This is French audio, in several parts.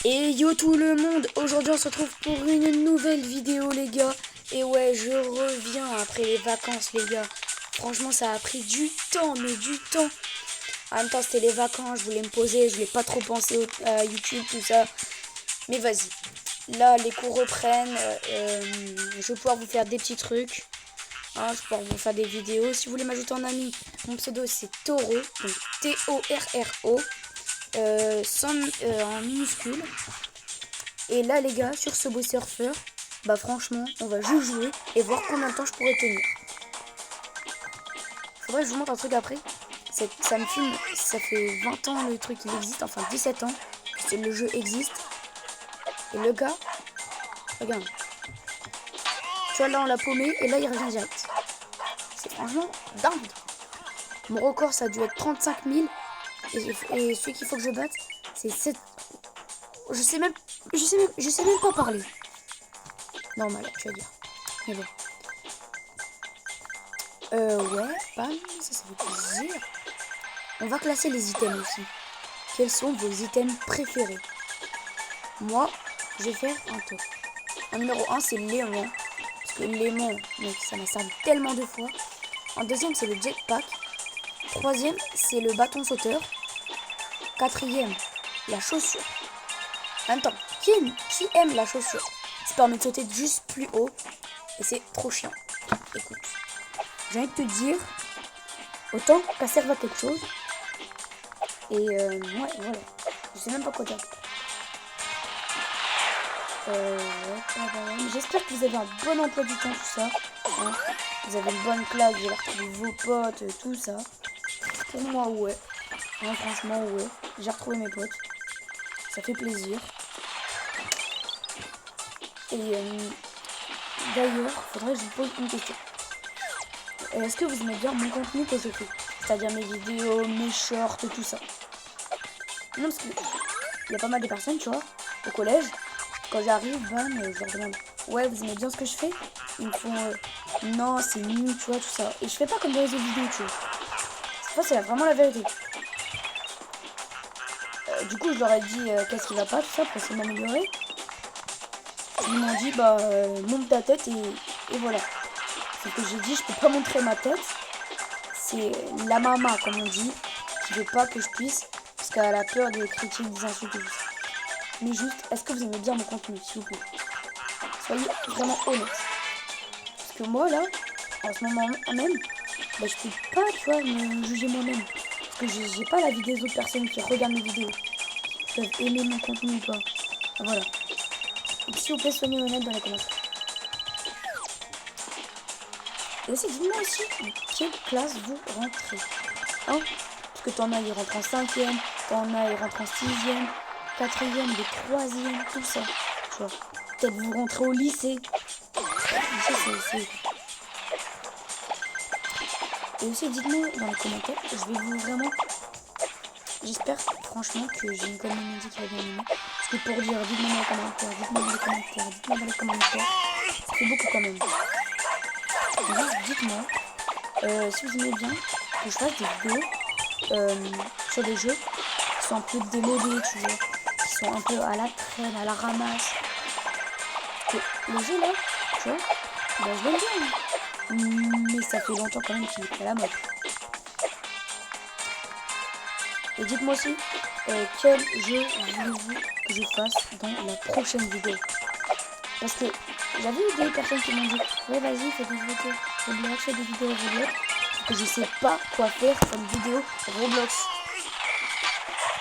Et yo tout le monde, aujourd'hui on se retrouve pour une nouvelle vidéo les gars. Et ouais, je reviens après les vacances les gars. Franchement ça a pris du temps, mais du temps. En même temps c'était les vacances, je voulais me poser, je voulais pas trop penser à YouTube, tout ça. Mais vas-y, là les cours reprennent, je vais pouvoir vous faire des petits trucs. Hein, je vais pouvoir vous faire des vidéos. Si vous voulez m'ajouter en ami, mon pseudo c'est Toro, donc T-O-R-R-O. En minuscule. Et là les gars, sur ce beau surfeur, bah franchement, on va juste jouer et voir combien de temps je pourrais tenir. Faudrait que je vous montre un truc après. Ça me fume, ça fait 20 ans le truc il existe, enfin 17 ans que le jeu existe. Et le gars, regarde. Tu vois là on l'a paumé et là il revient direct. C'est franchement dingue. Mon record ça a dû être 35 000 et celui qu'il faut que je batte c'est 7. Je sais même pas parler. Normal, tu vas dire. Mais bon. Ouais, bam, ça fait plaisir. On va classer les items aussi. Quels sont vos items préférés? Moi, je vais faire un top. En numéro 1, c'est l'aimant. Parce que l'aimant, mec, ça m'a servi tellement de fois. En deuxième, c'est le jetpack. Troisième, c'est le bâton sauteur. Quatrième, la chaussure. En même temps, qui aime la chaussure? Ça permet de sauter juste plus haut. Et c'est trop chiant. Écoute, j'ai envie de te dire, autant qu'elle serve à quelque chose. Et ouais, voilà. Je sais même pas quoi dire. J'espère que vous avez un bon emploi du temps, tout ça. Hein, vous avez une bonne classe, vous allez retrouver vos potes, tout ça. Pour moi, ouais. Hein, franchement, ouais. J'ai retrouvé mes potes. Ça fait plaisir. Et d'ailleurs, faudrait que je vous pose une question. Est-ce que vous aimez bien mon contenu que je fais? C'est-à-dire mes vidéos, mes shorts, tout ça. Non, parce que il y a pas mal de personnes, tu vois, au collège, quand j'arrive, bam, je leur demande, ouais, vous aimez bien ce que je fais? Ils me font, non, c'est nul, tu vois, tout ça. Et je fais pas comme dans les autres vidéos, tu vois. Cette fois, c'est vraiment la vérité. Du coup, je leur ai dit, qu'est-ce qui va pas, tout ça, pour essayer de m'améliorer. Ils m'ont dit, bah, monte ta tête et voilà. C'est que j'ai dit, je peux pas montrer ma tête. C'est la maman, comme on dit, qui veut pas que je puisse, parce qu'elle a peur des critiques, des insultes et tout ça. Mais juste, est-ce que vous aimez bien mon contenu, s'il vous plaît? Soyez vraiment honnête. Parce que moi, là, en ce moment même, bah, je peux pas, tu vois, me juger moi-même. Parce que j'ai pas la vie des autres personnes qui regardent mes vidéos, qui peuvent aimer mon contenu ou pas. Voilà. Donc, s'il vous plaît, soyez honnête dans les commentaires. Et aussi, dites-moi aussi quelle classe vous rentrez. Hein? Parce que t'en as, ils rentrent en 5e, t'en as, ils rentrent en 6e, 4e, des 3e, tout ça. Tu vois. Peut-être vous rentrez au lycée. C'est... Et aussi, dites-moi dans les commentaires, je vais vous vraiment... J'espère franchement que j'ai une communauté qui va bien aimer. Parce que pour dire, dites-moi dans les commentaires, dites-moi dans les commentaires, dites-moi dans les commentaires, ça fait beaucoup quand même. Et juste dites-moi si vous aimez bien que je fasse des vidéos sur des jeux qui sont un peu démodés, tu vois, qui sont un peu à la traîne, à la ramasse. Que les jeux là, tu vois, bah, je l'aime bien. Mais ça fait longtemps quand même qu'il est à la mode. Et dites-moi aussi quel jeu voulez-vous que je fasse dans la prochaine vidéo. Parce que j'avais eu des personnes qui m'ont dit ouais vas-y fais des vidéos Roblox, fais des vidéos Roblox. Que je sais pas quoi faire comme vidéo Roblox.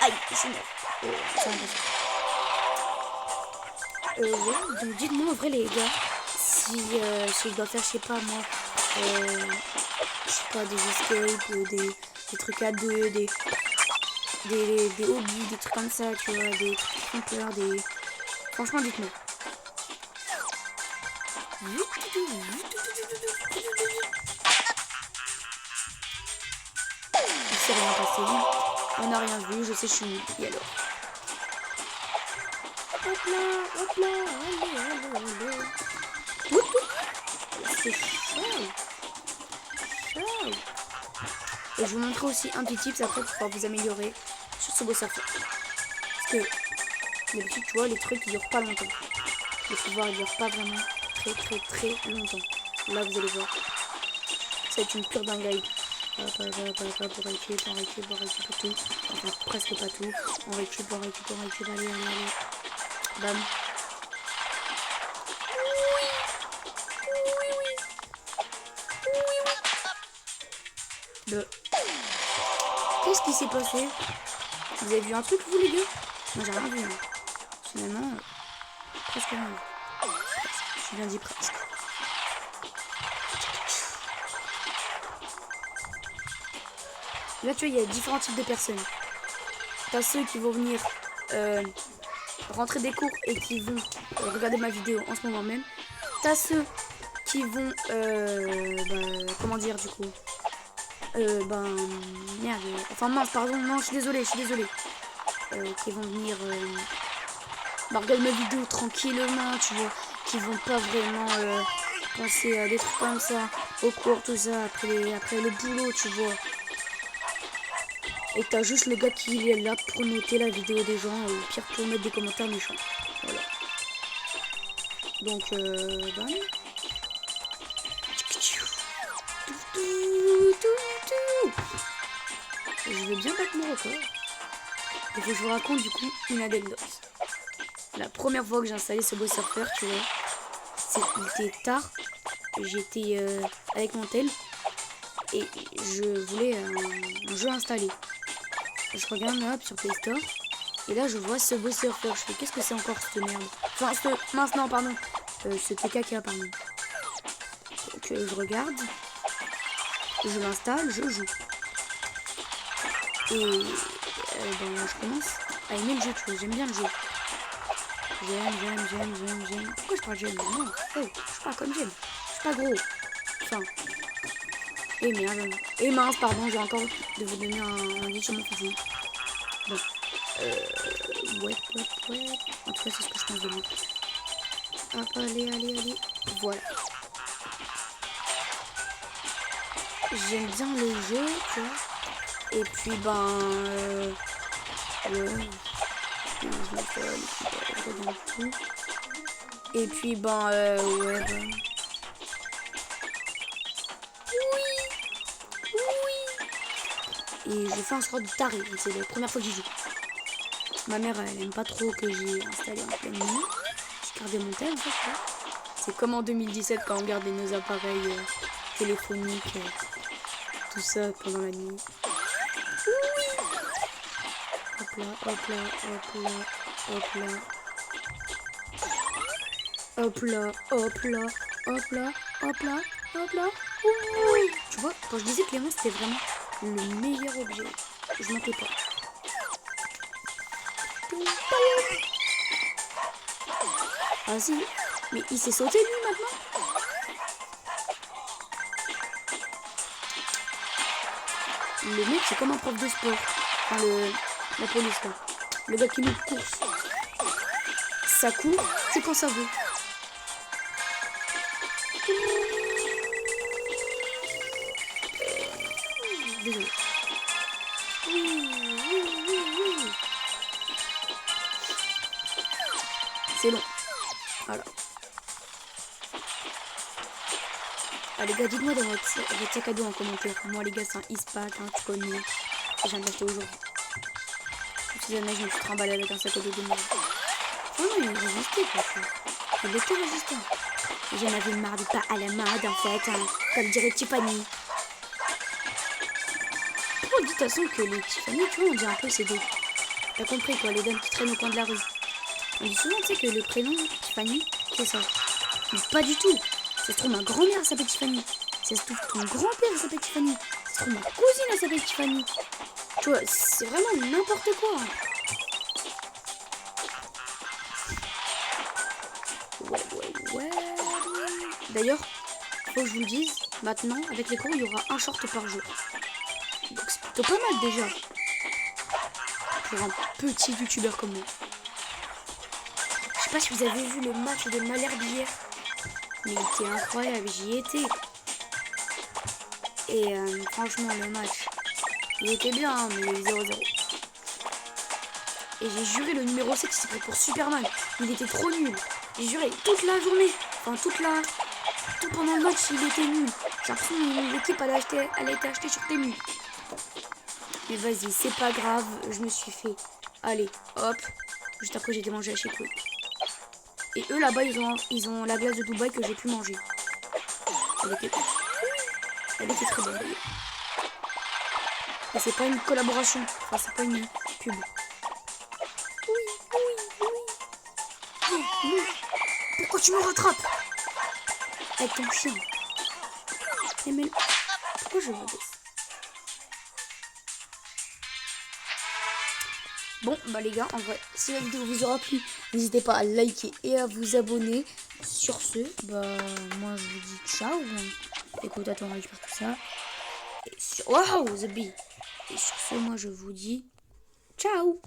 Aïe, c'est ouais, donc dites-moi en vrai les gars si je dois faire je sais pas moi je sais pas des escapes, des trucs à deux, des hobbies, des trucs comme ça, tu vois, des trucs qui font peur, des... Franchement, dites-moi. Il s'est rien passé. On n'a rien vu, je sais, je suis nulle. Et alors? Hop là, hop là, allez. C'est chaud. Chaud. Et je vous montrerai aussi un petit tips après pour pouvoir vous améliorer sur ce beau surfeur. Parce que D'habitude, tu vois, les trucs, ils durent pas longtemps. Les pouvoirs, ils durent pas vraiment très longtemps. Là, vous allez voir. Ça va être une pure dinguerie. Pour récup, tout. Enfin, presque pas tout. On récup, allez. Bam. Qu'est-ce qui s'est passé? Vous avez vu un truc, vous, les gars? Moi, j'ai rien vu. Hein. Finalement, presque rien vu. Je viens dit presque. Là, tu vois, il y a différents types de personnes. T'as ceux qui vont venir rentrer des cours et qui vont regarder ma vidéo en ce moment même. T'as ceux qui vont, comment dire du coup merde. Enfin mince, pardon, non, je suis désolée. Qui vont venir regarder ma vidéo tranquillement, tu vois. Qui vont pas vraiment penser à des trucs comme ça, au cours, tout ça, après le boulot, tu vois. Et t'as juste le gars qui est là pour noter la vidéo des gens, ou pire pour mettre des commentaires méchants. Voilà. Donc, je vais bien battre mon record. Et que je vous raconte du coup une anecdote. La première fois que j'ai installé ce beau surfeur, tu vois, il était tard. J'étais avec mon tel et je voulais un jeu installé. Je regarde là sur Play Store et là je vois ce beau surfeur. Je fais qu'est-ce que c'est encore cette merde? Enfin mince non pardon. C'était caca pardon. Donc je regarde, je l'installe, je joue. Et je commence à aimer le jeu, tu vois, j'aime bien le jeu. J'aime. Pourquoi je parle j'aime? Non, je parle comme j'aime. Je suis pas gros. Enfin. Et merde. Et mince, pardon, j'ai encore de vous donner un indice sur mon fusil. Bon. Ouais. En tout cas, c'est ce que je pense de lui. Hop, allez. Voilà. J'aime bien le jeu, tu vois. Et puis, Et puis, Et je fais un sort de taré. C'est la première fois que j'y joue. Ma mère, elle aime pas trop que j'ai installé en pleine nuit. J'ai gardé mon tel, en fait. C'est comme en 2017 quand on gardait nos appareils téléphoniques, tout ça pendant la nuit. Hop là. Tu vois, quand je disais que les mains c'était vraiment le meilleur objet, je mentais pas. Ah si, mais il s'est sauté lui maintenant. Le mec c'est comme un prof de sport. Enfin la police là. Le gars qui nous course. Ça court, c'est quand ça veut. Désolé. C'est long. Voilà. Ah, les gars, dites-moi dans votre sac à dos en commentaire. Moi, les gars, c'est un Eastpak, hein, tu connais. Je viens de l'acheter aujourd'hui. Si jamais je me suis trimballé avec un sac à dos de moi. Oh non, il est résisté, quoi. Il était résistant. J'en avais marre du pas à la mode, en fait, hein, comme dirait Tiffany. Pourquoi on dit de toute façon que les Tiffany, tu vois, on dit un peu c'est des... T'as compris, quoi, les dames qui traînent au coin de la rue. On dit souvent, tu sais, que le prénom Tiffany, c'est ça. Mais pas du tout. Ça se trouve, ma grand-mère s'appelle Tiffany. Ça se trouve, ton grand-père s'appelle Tiffany. Ça se trouve, ma cousine, elle s'appelle Tiffany. Tu vois, c'est vraiment n'importe quoi. Ouais. D'ailleurs, faut que je vous le dise, maintenant, avec les cours, il y aura un short par jour. Donc c'est plutôt pas mal déjà. Pour un petit youtubeur comme moi. Je sais pas si vous avez vu le match de Malherbe hier. Mais il était incroyable, j'y étais. Et franchement, le match, il était bien, hein, mais 0-0. Et j'ai juré, le numéro 7, il s'est pris pour Superman. Il était trop nul. J'ai juré toute la journée. Enfin, tout pendant le match, il était nul. J'ai l'impression que l'équipe, elle a été achetée sur Temu. Mais vas-y, c'est pas grave. Je me suis fait. Allez, hop. Juste après, j'ai été manger à chez Quick. Et eux, là-bas, ils ont la glace de Dubaï que j'ai pu manger. Elle était très bonne, d'ailleurs. Et c'est pas une collaboration. Enfin, c'est pas une pub. Oui. Pourquoi tu me rattrapes avec ton chien? Mais pourquoi je me baisse? Bon, bah les gars, en vrai, si la vidéo vous aura plu, n'hésitez pas à liker et à vous abonner. Sur ce, bah, moi je vous dis ciao. Écoute, attends, on récupère tout ça. Et sur... Wow, The Bee. Et sur ce, moi je vous dis ciao.